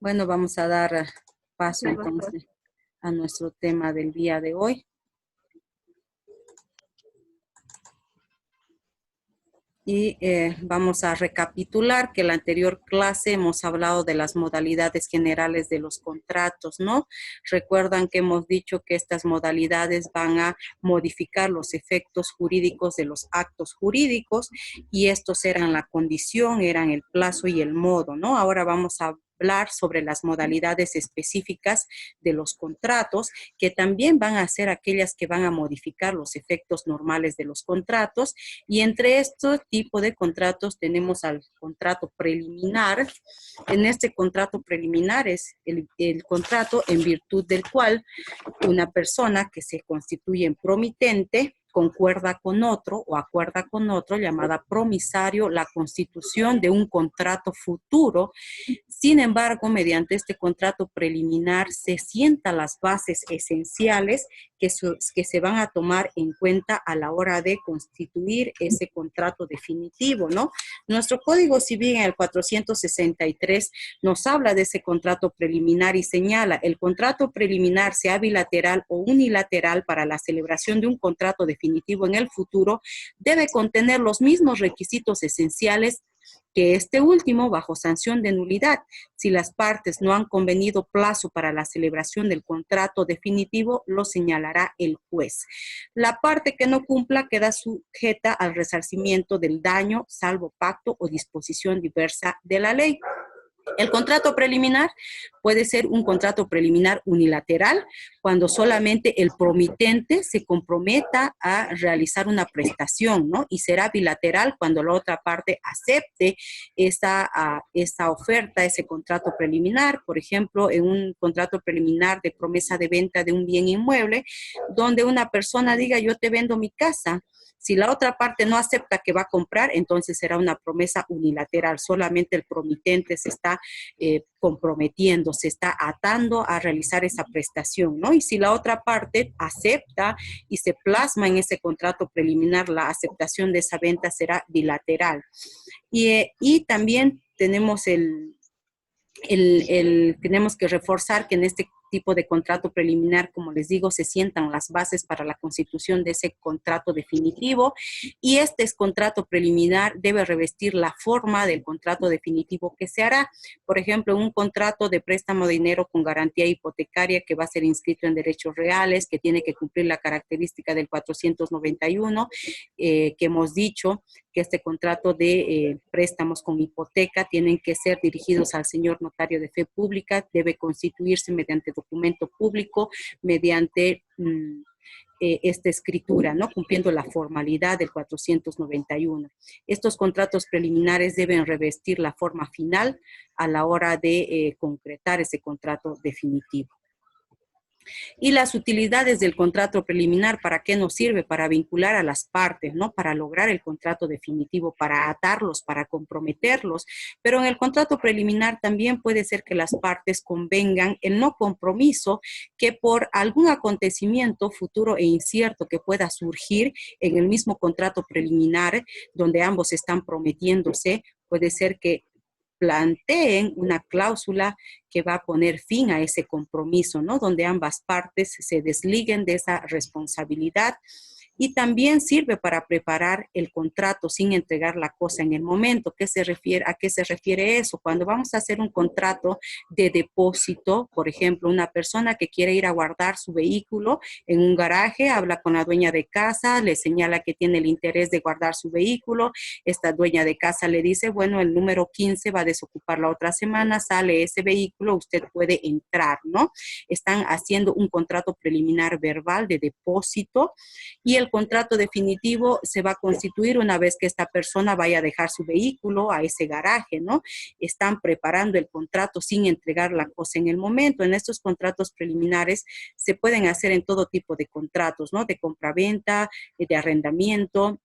Bueno, vamos a dar paso Sí, doctor. entonces a nuestro tema del día de hoy. Y vamos a recapitular que en la anterior clase hemos hablado de las modalidades generales de los contratos, ¿no? Recuerdan que hemos dicho que estas modalidades van a modificar los efectos jurídicos de los actos jurídicos y estos eran la condición, eran el plazo y el modo, ¿no? Ahora vamos a hablar sobre las modalidades específicas de los contratos, que también van a ser aquellas que van a modificar los efectos normales de los contratos. Y entre estos tipos de contratos tenemos al contrato preliminar. En este contrato preliminar es el contrato en virtud del cual una persona que se constituye en promitente concuerda con otro o acuerda con otro, llamada promisario, la constitución de un contrato futuro. Sin embargo, mediante este contrato preliminar se sientan las bases esenciales que se van a tomar en cuenta a la hora de constituir ese contrato definitivo, ¿no? Nuestro Código Civil en el 463 nos habla de ese contrato preliminar y señala: el contrato preliminar, sea bilateral o unilateral, para la celebración de un contrato definitivo en el futuro, debe contener los mismos requisitos esenciales que este último, bajo sanción de nulidad. Si las partes no han convenido plazo para la celebración del contrato definitivo, lo señalará el juez. La parte que no cumpla queda sujeta al resarcimiento del daño, salvo pacto o disposición diversa de la ley. El contrato preliminar puede ser un contrato preliminar unilateral, cuando solamente el promitente se comprometa a realizar una prestación, ¿no? Y será bilateral cuando la otra parte acepte esa oferta, ese contrato preliminar. Por ejemplo, en un contrato preliminar de promesa de venta de un bien inmueble, donde una persona diga: yo te vendo mi casa. Si la otra parte no acepta que va a comprar, entonces será una promesa unilateral. Solamente el promitente se está comprometiendo, se está atando a realizar esa prestación, ¿no? Y si la otra parte acepta y se plasma en ese contrato preliminar la aceptación de esa venta, será bilateral. Y también tenemos tenemos que reforzar que en este tipo de contrato preliminar, como les digo, se sientan las bases para la constitución de ese contrato definitivo, y este contrato preliminar debe revestir la forma del contrato definitivo que se hará. Por ejemplo, un contrato de préstamo de dinero con garantía hipotecaria que va a ser inscrito en derechos reales, que tiene que cumplir la característica del 491, que hemos dicho que este contrato de préstamos con hipoteca tienen que ser dirigidos al señor notario de fe pública, debe constituirse mediante documento público, mediante esta escritura, ¿no? Cumpliendo la formalidad del 491. Estos contratos preliminares deben revestir la forma final a la hora de concretar ese contrato definitivo. Y las utilidades del contrato preliminar, ¿para qué nos sirve? Para vincular a las partes, ¿no? Para lograr el contrato definitivo, para atarlos, para comprometerlos. Pero en el contrato preliminar también puede ser que las partes convengan el no compromiso, que por algún acontecimiento futuro e incierto que pueda surgir en el mismo contrato preliminar, donde ambos están prometiéndose, puede ser que planteen una cláusula que va a poner fin a ese compromiso, ¿no? Donde ambas partes se desliguen de esa responsabilidad. Y también sirve para preparar el contrato sin entregar la cosa en el momento. ¿A qué se refiere eso? Cuando vamos a hacer un contrato de depósito, por ejemplo, una persona que quiere ir a guardar su vehículo en un garaje, habla con la dueña de casa, le señala que tiene el interés de guardar su vehículo. Esta dueña de casa le dice: bueno, el número 15 va a desocupar la otra semana, sale ese vehículo, usted puede entrar, ¿no? Están haciendo un contrato preliminar verbal de depósito, y el contrato definitivo se va a constituir una vez que esta persona vaya a dejar su vehículo a ese garaje, ¿no? Están preparando el contrato sin entregar la cosa en el momento. En estos contratos preliminares se pueden hacer en todo tipo de contratos, ¿no? De compraventa, de arrendamiento,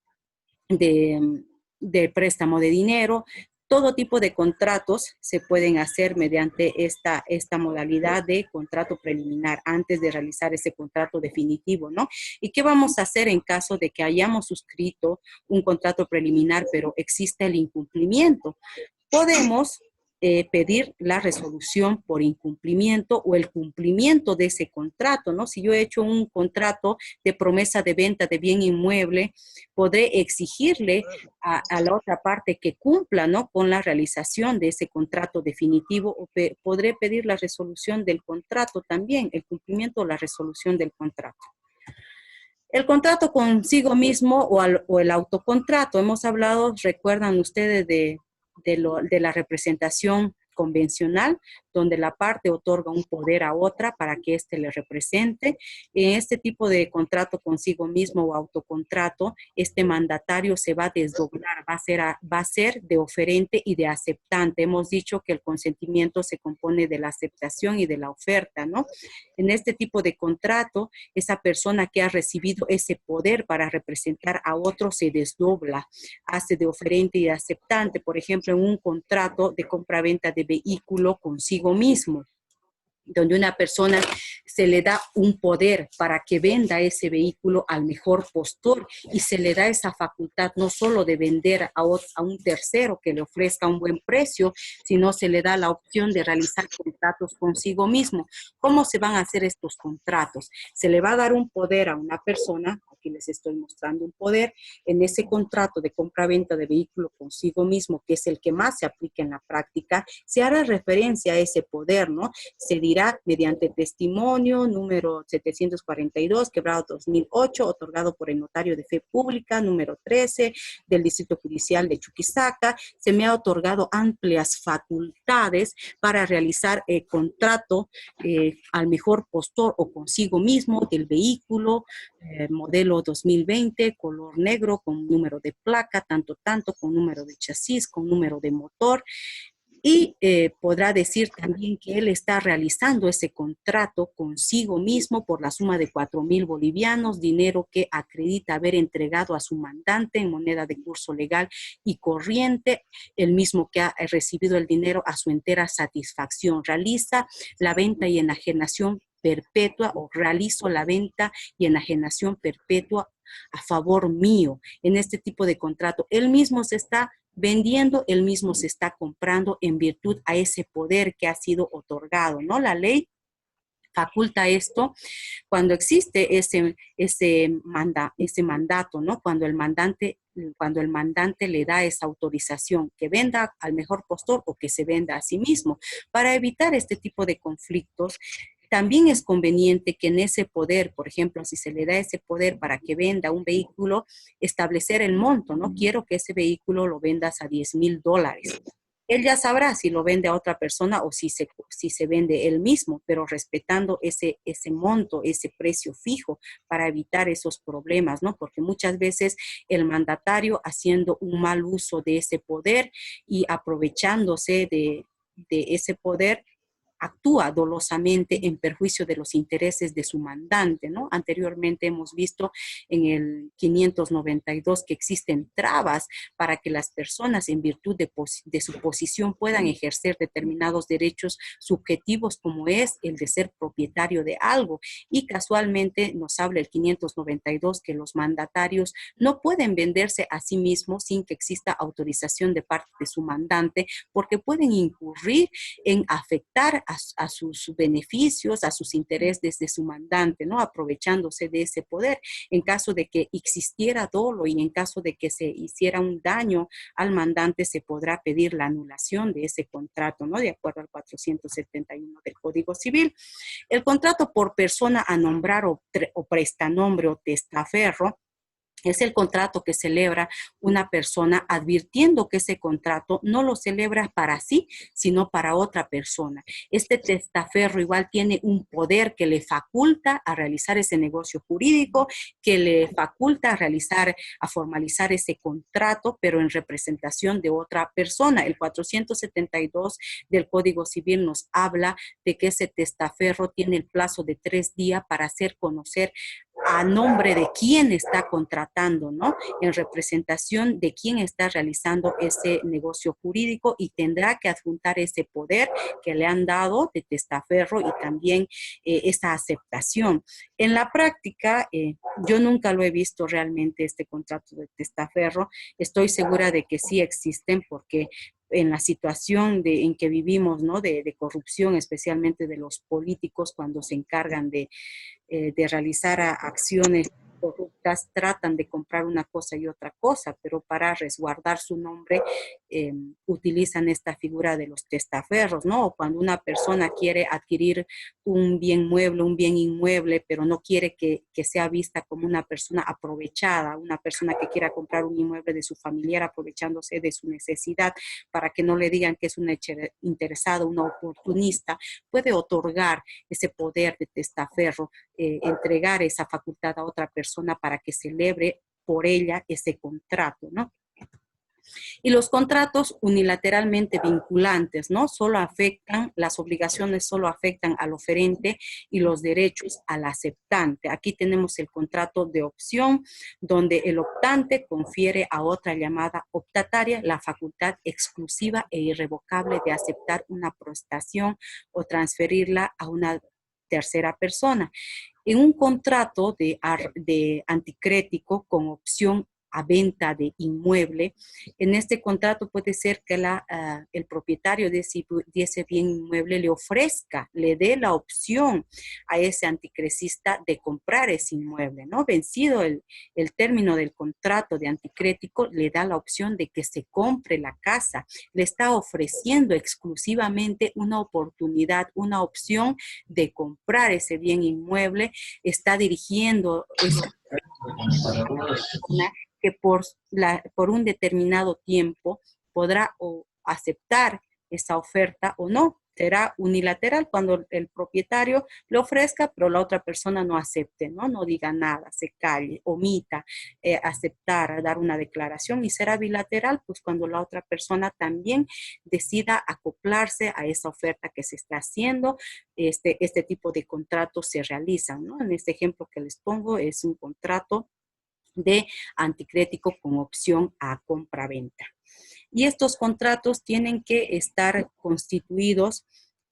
de préstamo de dinero. Todo tipo de contratos se pueden hacer mediante esta modalidad de contrato preliminar antes de realizar ese contrato definitivo, ¿no? ¿Y qué vamos a hacer en caso de que hayamos suscrito un contrato preliminar pero existe el incumplimiento? Podemos pedir la resolución por incumplimiento o el cumplimiento de ese contrato, ¿no? Si yo he hecho un contrato de promesa de venta de bien inmueble, podré exigirle a la otra parte que cumpla, ¿no? Con la realización de ese contrato definitivo o podré pedir la resolución del contrato también, el cumplimiento o la resolución del contrato. El contrato consigo mismo o el autocontrato. Hemos hablado, recuerdan ustedes, de la representación convencional, donde la parte otorga un poder a otra para que éste le represente. En este tipo de contrato consigo mismo o autocontrato, este mandatario se va a desdoblar, va a ser de oferente y de aceptante. Hemos dicho que el consentimiento se compone de la aceptación y de la oferta, ¿no? En este tipo de contrato, esa persona que ha recibido ese poder para representar a otro se desdobla, hace de oferente y de aceptante, por ejemplo, en un contrato de compra-venta de vehículo consigo mismo, donde una persona se le da un poder para que venda ese vehículo al mejor postor y se le da esa facultad no solo de vender a un tercero que le ofrezca un buen precio, sino se le da la opción de realizar contratos consigo mismo. ¿Cómo se van a hacer estos contratos? Se le va a dar un poder a una persona, aquí les estoy mostrando un poder, en ese contrato de compra-venta de vehículo consigo mismo, que es el que más se aplica en la práctica, se hará referencia a ese poder, ¿no? Se dirá mediante testimonio número 742, quebrado 2008, otorgado por el notario de fe pública, número 13 del Distrito Judicial de Chuquisaca, se me ha otorgado amplias facultades para realizar contrato al mejor postor o consigo mismo del vehículo, modelo 2020, color negro, con número de placa, tanto, con número de chasis, con número de motor, y podrá decir también que él está realizando ese contrato consigo mismo por la suma de 4,000 bolivianos, dinero que acredita haber entregado a su mandante en moneda de curso legal y corriente, el mismo que ha recibido el dinero a su entera satisfacción. Realiza la venta y enajenación perpetua o realizo la venta y enajenación perpetua a favor mío. En este tipo de contrato, él mismo se está vendiendo, él mismo se está comprando en virtud a ese poder que ha sido otorgado, ¿no? La ley faculta esto cuando existe ese mandato, ¿no? Cuando el mandante le da esa autorización, que venda al mejor postor o que se venda a sí mismo. Para evitar este tipo de conflictos, también es conveniente que en ese poder, por ejemplo, si se le da ese poder para que venda un vehículo, establecer el monto, ¿no? Quiero que ese vehículo lo vendas a $10,000. Él ya sabrá si lo vende a otra persona o si se vende él mismo, pero respetando ese monto, ese precio fijo para evitar esos problemas, ¿no? Porque muchas veces el mandatario, haciendo un mal uso de ese poder y aprovechándose de ese poder, actúa dolosamente en perjuicio de los intereses de su mandante, ¿no? Anteriormente hemos visto en el 592 que existen trabas para que las personas en virtud de su posición puedan ejercer determinados derechos subjetivos como es el de ser propietario de algo. Y casualmente nos habla el 592 que los mandatarios no pueden venderse a sí mismos sin que exista autorización de parte de su mandante porque pueden incurrir en afectar a sus beneficios, a sus intereses de su mandante, ¿no? Aprovechándose de ese poder. En caso de que existiera dolo y en caso de que se hiciera un daño al mandante, se podrá pedir la anulación de ese contrato, ¿no? De acuerdo al 471 del Código Civil. El contrato por persona a nombrar o prestanombre o testaferro es el contrato que celebra una persona advirtiendo que ese contrato no lo celebra para sí, sino para otra persona. Este testaferro igual tiene un poder que le faculta a realizar ese negocio jurídico, que le faculta a formalizar ese contrato, pero en representación de otra persona. El 472 del Código Civil nos habla de que ese testaferro tiene el plazo de 3 días para hacer conocer a nombre de quién está contratando, ¿no? En representación de quién está realizando ese negocio jurídico y tendrá que adjuntar ese poder que le han dado de testaferro y también esa aceptación. En la práctica, yo nunca lo he visto realmente este contrato de testaferro. Estoy segura de que sí existen porque en la situación en que vivimos, ¿no? De corrupción, especialmente de los políticos cuando se encargan de realizar acciones corruptas, tratan de comprar una cosa y otra cosa, pero para resguardar su nombre utilizan esta figura de los testaferros, ¿no? O cuando una persona quiere adquirir un bien mueble, un bien inmueble, pero no quiere que sea vista como una persona aprovechada, una persona que quiera comprar un inmueble de su familiar aprovechándose de su necesidad, para que no le digan que es un interesado, una oportunista, puede otorgar ese poder de testaferro, entregar esa facultad a otra persona para que celebre por ella ese contrato, ¿no? Y los contratos unilateralmente vinculantes, ¿no? Solo afectan, las obligaciones solo afectan al oferente y los derechos al aceptante. Aquí tenemos el contrato de opción, donde el optante confiere a otra llamada optataria la facultad exclusiva e irrevocable de aceptar una prestación o transferirla a una tercera persona. En un contrato de anticrético con opción a venta de inmueble, en este contrato puede ser que el propietario de ese bien inmueble le ofrezca, le dé la opción a ese anticrecista de comprar ese inmueble, ¿no? Vencido el término del contrato de anticrético, le da la opción de que se compre la casa, le está ofreciendo exclusivamente una oportunidad, una opción de comprar ese bien inmueble, está dirigiendo esa persona que por un determinado tiempo podrá o aceptar esa oferta o no. Será unilateral cuando el propietario le ofrezca, pero la otra persona no acepte, ¿no? No diga nada, se calle, omita aceptar, dar una declaración, y será bilateral, pues cuando la otra persona también decida acoplarse a esa oferta que se está haciendo. Este tipo de contratos se realizan, ¿no? En este ejemplo que les pongo es un contrato de anticrético con opción a compra-venta. Y estos contratos tienen que estar constituidos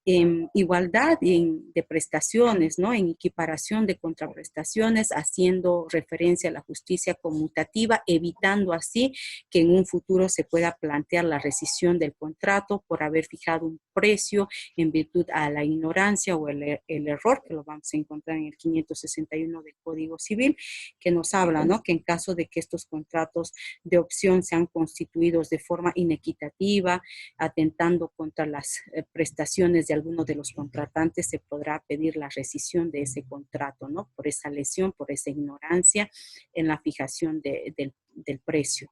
en igualdad de prestaciones, ¿no? En equiparación de contraprestaciones, haciendo referencia a la justicia conmutativa, evitando así que en un futuro se pueda plantear la rescisión del contrato por haber fijado un precio en virtud a la ignorancia o el error, que lo vamos a encontrar en el 561 del Código Civil, que nos habla, ¿no? Que en caso de que estos contratos de opción sean constituidos de forma inequitativa, atentando contra las prestaciones de alguno de los contratantes, se podrá pedir la rescisión de ese contrato, ¿no? Por esa lesión, por esa ignorancia en la fijación del precio.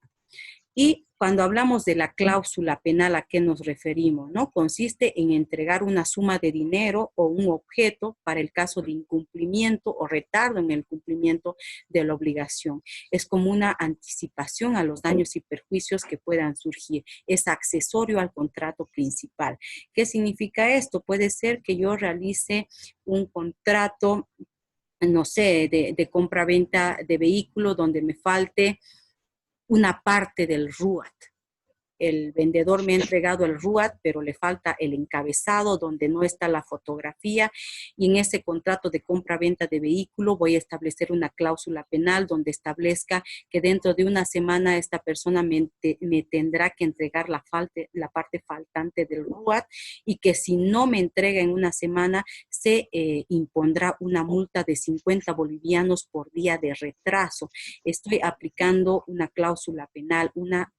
Y cuando hablamos de la cláusula penal, ¿a qué nos referimos? ¿No? Consiste en entregar una suma de dinero o un objeto para el caso de incumplimiento o retardo en el cumplimiento de la obligación. Es como una anticipación a los daños y perjuicios que puedan surgir. Es accesorio al contrato principal. ¿Qué significa esto? Puede ser que yo realice un contrato, no sé, de compra-venta de vehículo donde me falte una parte del RUAT. El vendedor me ha entregado el RUAT, pero le falta el encabezado donde no está la fotografía, y en ese contrato de compra-venta de vehículo voy a establecer una cláusula penal donde establezca que dentro de una semana esta persona me tendrá que entregar la parte faltante del RUAT, y que si no me entrega en una semana se impondrá una multa de 50 bolivianos por día de retraso. Estoy aplicando una cláusula penal, una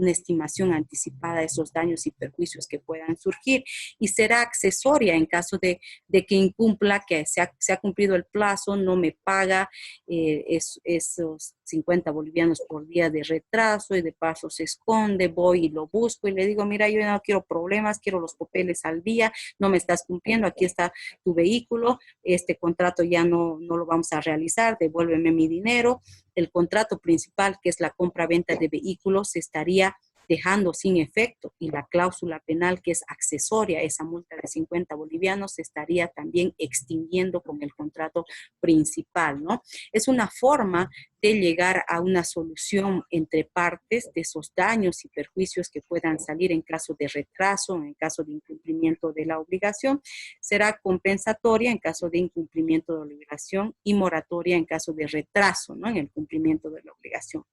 estimación anticipada de esos daños y perjuicios que puedan surgir, y será accesoria en caso de que incumpla, que se ha cumplido el plazo, no me paga esos 50 bolivianos por día de retraso, y de paso se esconde, voy y lo busco y le digo, mira, yo no quiero problemas, quiero los papeles al día, no me estás cumpliendo, aquí está tu vehículo, este contrato ya no lo vamos a realizar, devuélveme mi dinero. El contrato principal, que es la compra-venta de vehículos, se estaría dejando sin efecto, y la cláusula penal, que es accesoria a esa multa de 50 bolivianos, se estaría también extinguiendo con el contrato principal, ¿no? Es una forma de llegar a una solución entre partes de esos daños y perjuicios que puedan salir en caso de retraso, en caso de incumplimiento de la obligación. Será compensatoria en caso de incumplimiento de la obligación y moratoria en caso de retraso, ¿no? En el cumplimiento de la obligación.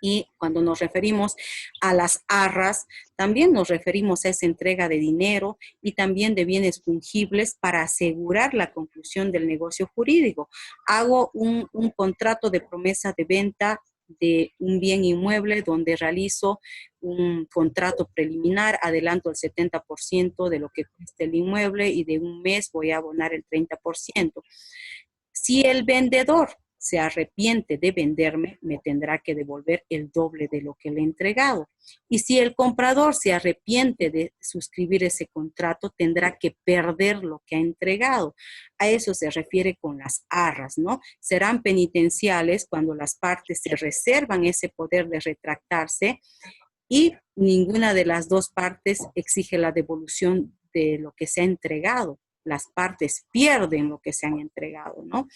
Y cuando nos referimos a las arras, también nos referimos a esa entrega de dinero y también de bienes fungibles para asegurar la conclusión del negocio jurídico. Hago un contrato de promesa de venta de un bien inmueble donde realizo un contrato preliminar, adelanto el 70% de lo que cuesta el inmueble y de un mes voy a abonar el 30%. Si el vendedor se arrepiente de venderme, me tendrá que devolver el doble de lo que le he entregado. Y si el comprador se arrepiente de suscribir ese contrato, tendrá que perder lo que ha entregado. A eso se refiere con las arras, ¿no? Serán penitenciales cuando las partes se reservan ese poder de retractarse y ninguna de las dos partes exige la devolución de lo que se ha entregado. Las partes pierden lo que se han entregado, ¿no?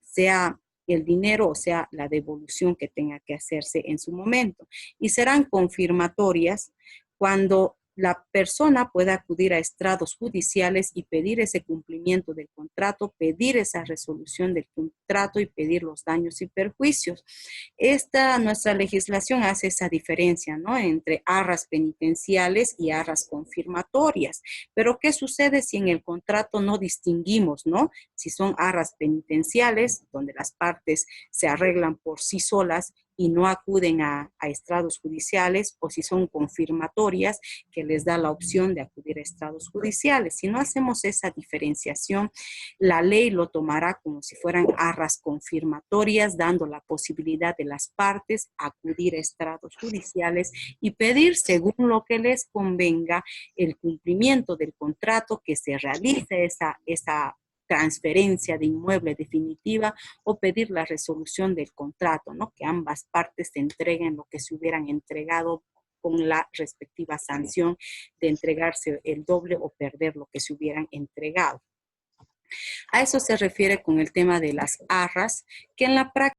Sea el dinero o sea la devolución que tenga que hacerse en su momento. Y serán confirmatorias cuando la persona pueda acudir a estrados judiciales y pedir ese cumplimiento del contrato, pedir esa resolución del contrato y pedir los daños y perjuicios. Nuestra legislación hace esa diferencia, ¿no? Entre arras penitenciales y arras confirmatorias. Pero ¿qué sucede si en el contrato no distinguimos, ¿no? Si son arras penitenciales, donde las partes se arreglan por sí solas y no acuden a estrados judiciales, o si son confirmatorias, que les da la opción de acudir a estrados judiciales. Si no hacemos esa diferenciación, la ley lo tomará como si fueran arras confirmatorias, dando la posibilidad de las partes acudir a estrados judiciales y pedir, según lo que les convenga, el cumplimiento del contrato, que se realice esa transferencia de inmueble definitiva, o pedir la resolución del contrato, ¿no? Que ambas partes se entreguen lo que se hubieran entregado con la respectiva sanción de entregarse el doble o perder lo que se hubieran entregado. A eso se refiere con el tema de las arras, que en la práctica